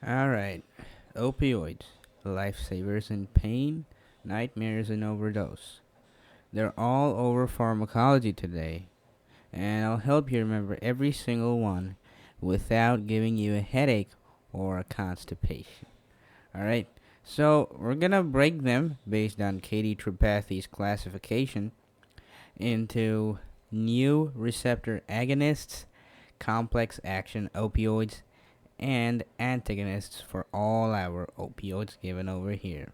Alright. Opioids. Lifesavers in pain, nightmares in overdose. They're all over pharmacology today, and I'll help you remember every single one without giving you a headache or a constipation. Alright? So, we're gonna break them based on Katie Tripathi's classification into new receptor agonists, complex action opioids, and antagonists for all our opioids given over here.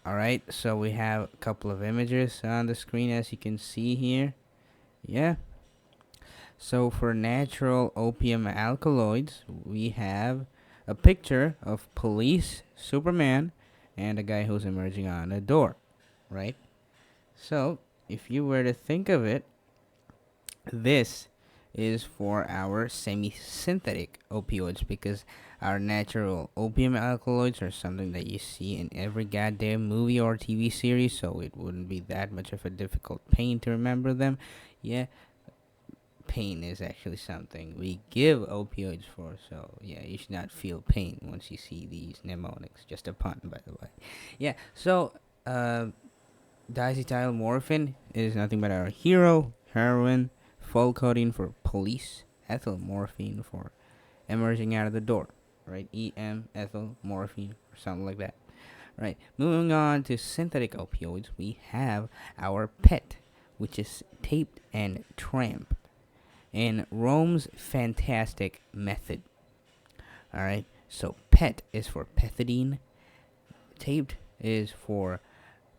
Alright, so we have a couple of images on the screen as you can see here. Yeah. So for natural opium alkaloids, we have a picture of police, Superman, and a guy who's emerging on a door. Right? So, if you were to think of it, this is for our semi-synthetic opioids because our natural opium alkaloids are something that you see in every goddamn movie or TV series, so it wouldn't be that much of a difficult pain to remember them. Yeah, pain is actually something we give opioids for, so yeah, you should not feel pain once you see these mnemonics. Just a pun, by the way. Yeah, so diacetylmorphin is nothing but our hero, heroin, full codeine for police, ethyl morphine for emerging out of the door, right? ethyl morphine or something like that, right? Moving on to synthetic opioids, we have our PET, which is taped and tramp, and Rome's fantastic method. All right, so PET is for pethidine, taped is for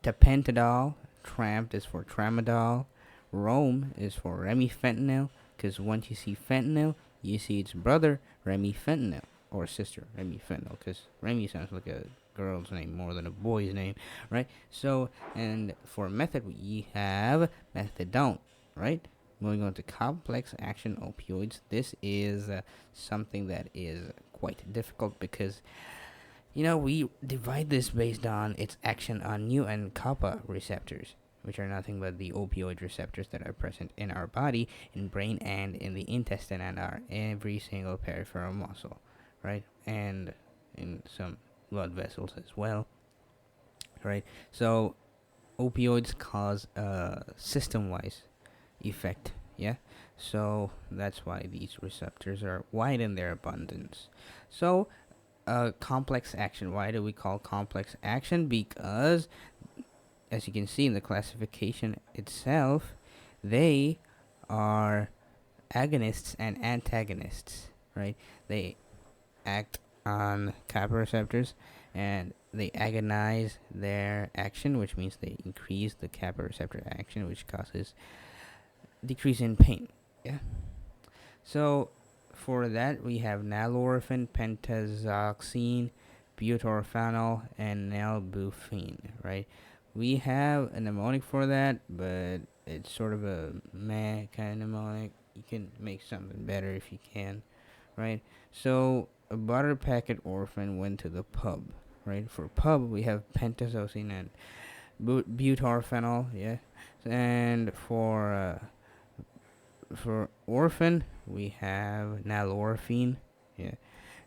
tapentadol, tramp is for tramadol, Rome is for remifentanil, because once you see fentanyl, you see its brother, remifentanil, or sister, remifentanil, because Remy sounds like a girl's name more than a boy's name, right? So, and for method, we have methadone, right? Moving on to complex action opioids, this is something that is quite difficult because we divide this based on its action on mu and kappa receptors, which are nothing but the opioid receptors that are present in our body, in brain, and in the intestine, and are every single peripheral muscle, right? And in some blood vessels as well, right? So, opioids cause a system-wise effect, yeah? So, that's why these receptors are wide in their abundance. So, complex action. Why do we call complex action? Because, as you can see in the classification itself, they are agonists and antagonists, right? They act on kappa receptors and they agonize their action, which means they increase the kappa receptor action, which causes decrease in pain. Yeah. So for that, we have nalorphin, pentazoxine, butorphanol, and nalbuphine, right? We have a mnemonic for that, but it's sort of a meh kind of mnemonic. You can make something better if you can, right? So a butter packet orphan went to the pub, right? For pub, we have pentazocine and butorphanol, yeah. And for orphan, we have nalorphine, yeah.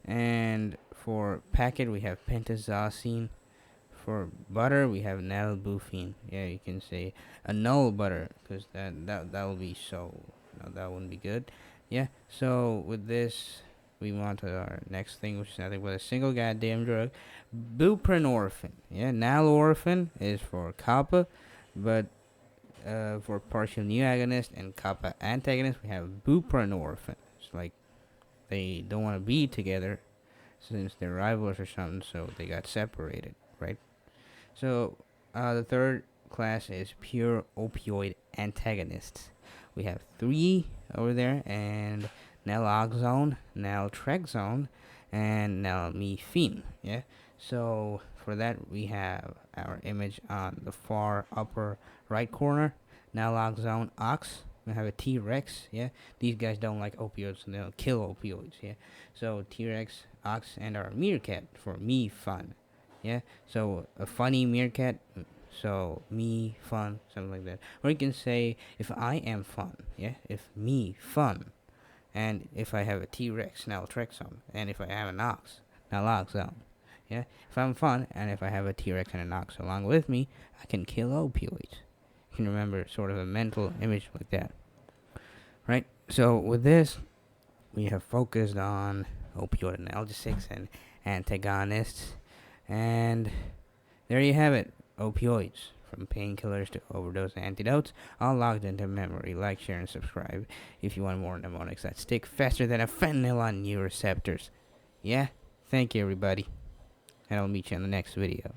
And for packet, we have pentazocine. For butter, we have nalbuphine. Yeah, you can say a null butter, because that will be so. No, that wouldn't be good. Yeah. So with this, we want to our next thing, which is nothing but a single goddamn drug, buprenorphine. Yeah, nalorphin is for kappa, but for partial new agonist and kappa antagonist, we have buprenorphine. It's like they don't want to be together since they're rivals or something, so they got separated, right? So the third class is pure opioid antagonists. We have three over there, and naloxone, naltrexone, and nalmefene. Yeah. So for that, we have our image on the far upper right corner. Naloxone ox. We have a T-Rex. Yeah. These guys don't like opioids, and they'll kill opioids. Yeah. So T-Rex, ox, and our meerkat for me fun. Yeah. So a funny meerkat. So me fun, something like that. Or you can say if I am fun. Yeah. If me fun. And if I have a T-Rex, naltrexone. And if I have an ox, naloxone. Yeah, if I'm fun and if I have a T-Rex and a Nox along with me, I can kill opioids. You can remember sort of a mental image like that, right? So with this, we have focused on opioid analgesics and antagonists, and there you have it, opioids. From painkillers to overdose antidotes, all logged into memory. Like, share, and subscribe if you want more mnemonics that stick faster than a fentanyl on new receptors. Yeah? Thank you, everybody. And I'll meet you in the next video.